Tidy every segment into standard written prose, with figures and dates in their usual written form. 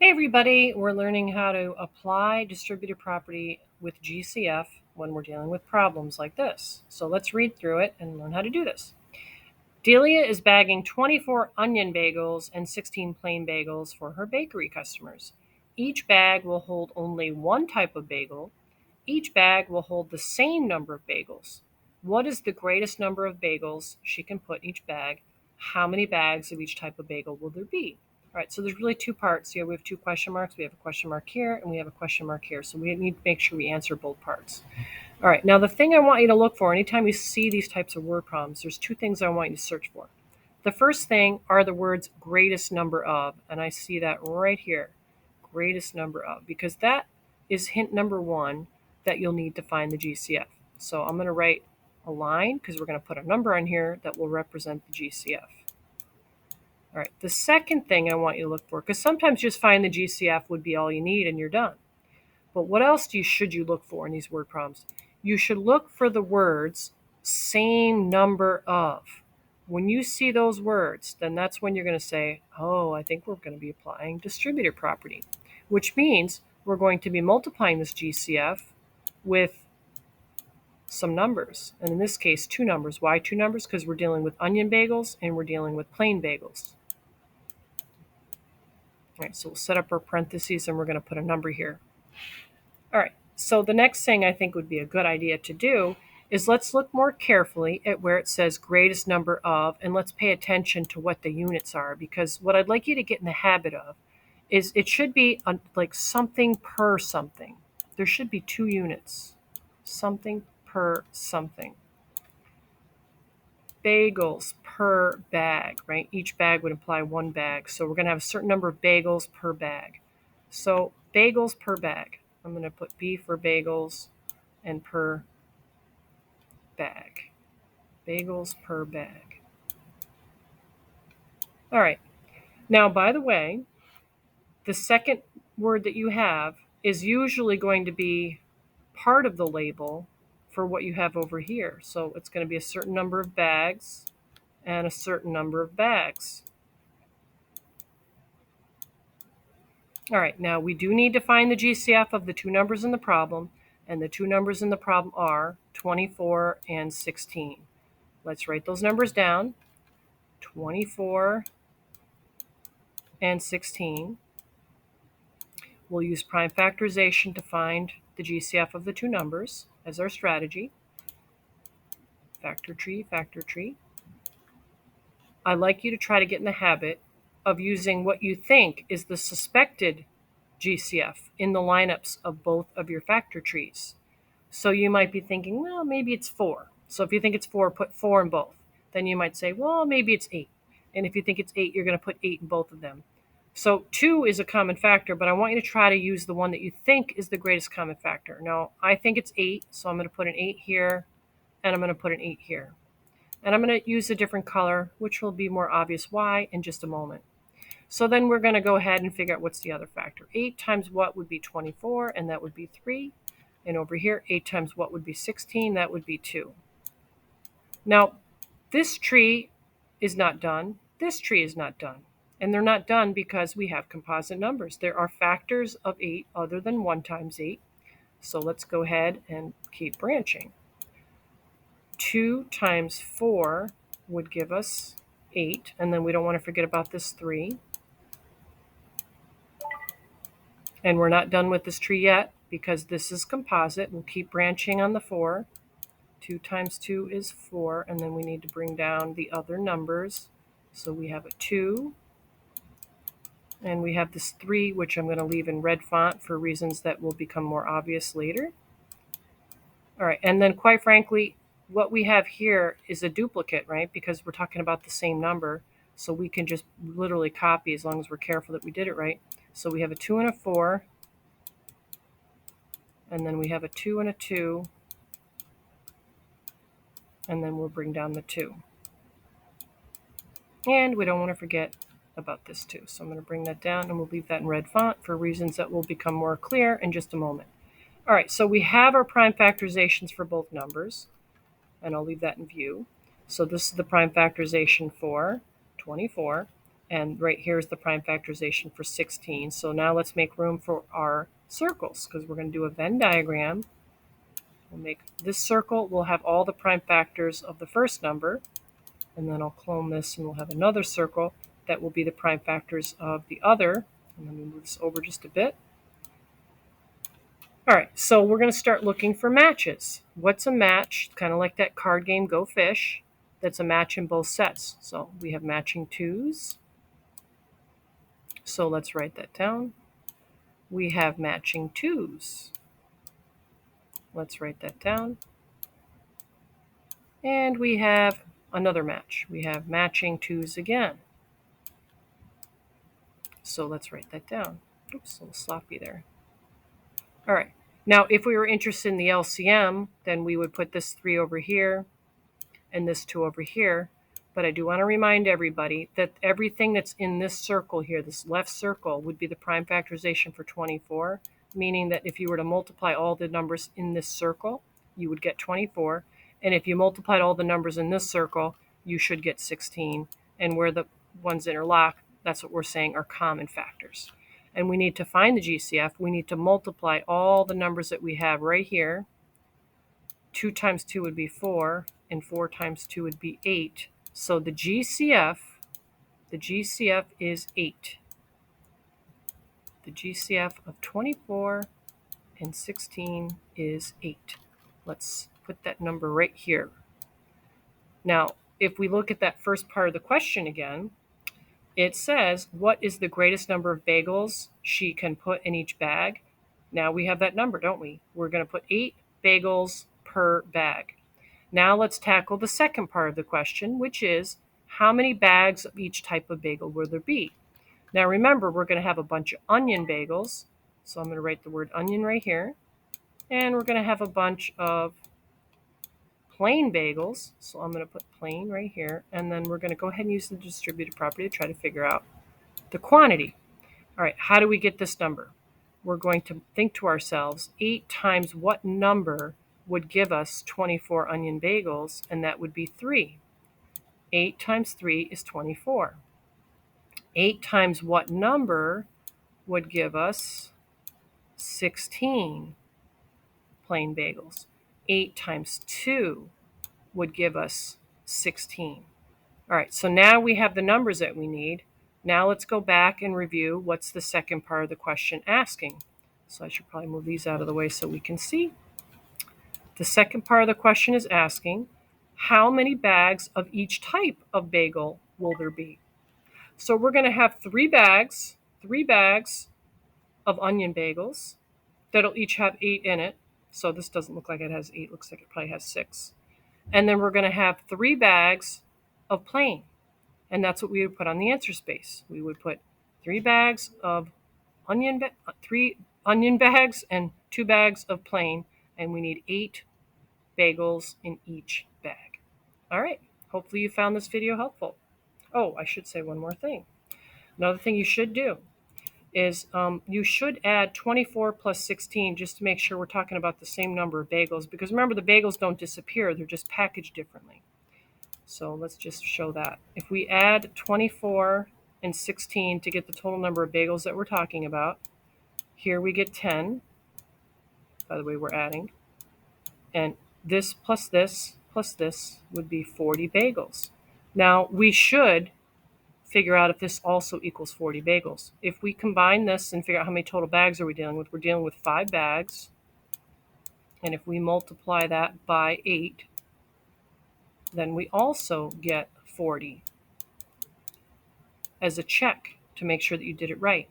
Hey everybody, we're learning how to apply distributed property with GCF when we're dealing with problems like this. So let's read through it and learn how to do this. Delia is bagging 24 onion bagels and 16 plain bagels for her bakery customers. Each bag will hold only one type of bagel. Each bag will hold the same number of bagels. What is the greatest number of bagels she can put in each bag? How many bags of each type of bagel will there be? All right, so there's really two parts here. We have two question marks. We have a question mark here, and we have a question mark here. So we need to make sure we answer both parts. All right, now the thing I want you to look for anytime you see these types of word problems, there's two things I want you to search for. The first thing are the words greatest number of, and I see that right here, greatest number of, because that is hint number one that you'll need to find the GCF. So I'm going to write a line because we're going to put a number on here that will represent the GCF. All right, the second thing I want you to look for, because sometimes just find the GCF would be all you need and you're done. But what else should you look for in these word problems? You should look for the words same number of. When you see those words, then that's when you're going to say, oh, I think we're going to be applying distributive property, which means we're going to be multiplying this GCF with some numbers. And in this case, two numbers. Why two numbers? Because we're dealing with onion bagels and we're dealing with plain bagels. All right, so we'll set up our parentheses and we're going to put a number here. All right, so the next thing I think would be a good idea to do is let's look more carefully at where it says greatest number of, and let's pay attention to what the units are, because what I'd like you to get in the habit of is it should be like something per something. There should be two units, something per something. Bagels per bag, right? Each bag would imply one bag. So we're going to have a certain number of bagels per bag. So bagels per bag. I'm going to put B for bagels and per bag. Bagels per bag. All right. Now, by the way, the second word that you have is usually going to be part of the label for what you have over here. So it's going to be a certain number of bags and a certain number of bags. All right, now we do need to find the GCF of the two numbers in the problem, and the two numbers in the problem are 24 and 16. Let's write those numbers down, 24 and 16. We'll use prime factorization to find the GCF of the two numbers as our strategy. Factor tree, factor tree. I'd like you to try to get in the habit of using what you think is the suspected GCF in the lineups of both of your factor trees. So you might be thinking, well, maybe it's 4. So if you think it's 4, put 4 in both. Then you might say, well, maybe it's 8. And if you think it's 8, you're going to put 8 in both of them. So 2 is a common factor, but I want you to try to use the one that you think is the greatest common factor. Now, I think it's 8, so I'm going to put an 8 here, and I'm going to put an 8 here. And I'm going to use a different color, which will be more obvious why in just a moment. So then we're going to go ahead and figure out what's the other factor. 8 times what would be 24, and that would be 3. And over here, 8 times what would be 16, that would be 2. Now, this tree is not done. This tree is not done. And they're not done because we have composite numbers. There are factors of 8 other than 1 times 8. So let's go ahead and keep branching. 2 times 4 would give us 8. And then we don't want to forget about this 3. And we're not done with this tree yet because this is composite. We'll keep branching on the 4. 2 times 2 is 4, and then we need to bring down the other numbers. So we have a 2, and we have this 3, which I'm going to leave in red font for reasons that will become more obvious later. All right, and then quite frankly, what we have here is a duplicate, right? Because we're talking about the same number, so we can just literally copy as long as we're careful that we did it right. So we have a 2 and a 4, and then we have a 2 and a 2, and then we'll bring down the 2. And we don't want to forget about this too. So I'm going to bring that down and we'll leave that in red font for reasons that will become more clear in just a moment. All right, so we have our prime factorizations for both numbers, and I'll leave that in view. So this is the prime factorization for 24. And right here is the prime factorization for 16. So now let's make room for our circles, because we're going to do a Venn diagram. We'll make this circle, we'll have all the prime factors of the first number, and then I'll clone this and we'll have another circle that will be the prime factors of the other. And let me move this over just a bit. All right, so we're going to start looking for matches. What's a match? Kind of like that card game Go Fish. That's a match in both sets. So we have matching 2s. So let's write that down. We have matching 2s. Let's write that down. And we have another match. We have matching 2s again. So let's write that down. Oops, a little sloppy there. All right. Now, if we were interested in the LCM, then we would put this 3 over here and this 2 over here. But I do want to remind everybody that everything that's in this circle here, this left circle, would be the prime factorization for 24, meaning that if you were to multiply all the numbers in this circle, you would get 24. And if you multiplied all the numbers in this circle, you should get 16. And where the ones interlock, that's what we're saying are common factors. And we need to find the GCF. We need to multiply all the numbers that we have right here. 2 times 2 would be 4, and 4 times 2 would be 8. So the GCF is 8. The GCF of 24 and 16 is 8. Let's put that number right here. Now, if we look at that first part of the question again, it says, what is the greatest number of bagels she can put in each bag? Now we have that number, don't we? We're going to put 8 bagels per bag. Now let's tackle the second part of the question, which is how many bags of each type of bagel will there be? Now remember, we're going to have a bunch of onion bagels. So I'm going to write the word onion right here. And we're going to have a bunch of plain bagels. So I'm going to put plain right here. And then we're going to go ahead and use the distributive property to try to figure out the quantity. All right, how do we get this number? We're going to think to ourselves, 8 times what number would give us 24 onion bagels, and that would be 3. 8 times 3 is 24. 8 times what number would give us 16 plain bagels? 8 times 2 would give us 16. All right, so now we have the numbers that we need. Now let's go back and review what's the second part of the question asking. So I should probably move these out of the way so we can see. The second part of the question is asking, how many bags of each type of bagel will there be? So we're going to have 3 bags of onion bagels that'll each have 8 in it. So this doesn't look like it has 8, looks like it probably has 6. And then we're going to have 3 bags of plain. And that's what we would put on the answer space. We would put 3 bags of 3 onion bags and 2 bags of plain, and we need 8 bagels in each bag. All right, hopefully you found this video helpful. Oh, I should say one more thing. Another thing you should do is you should add 24 plus 16 just to make sure we're talking about the same number of bagels, because remember, the bagels don't disappear, they're just packaged differently. So let's just show that. If we add 24 and 16 to get the total number of bagels that we're talking about, here we get 10. By the way, we're adding. And this plus this plus this would be 40 bagels. Now, we should figure out if this also equals 40 bagels. If we combine this and figure out how many total bags are we dealing with, we're dealing with 5 bags. And if we multiply that by 8, then we also get 40 as a check to make sure that you did it right.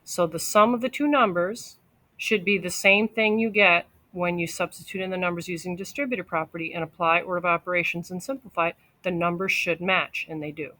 So the sum of the two numbers should be the same thing you get when you substitute in the numbers using distributive property and apply order of operations and simplify it. The numbers should match, and they do.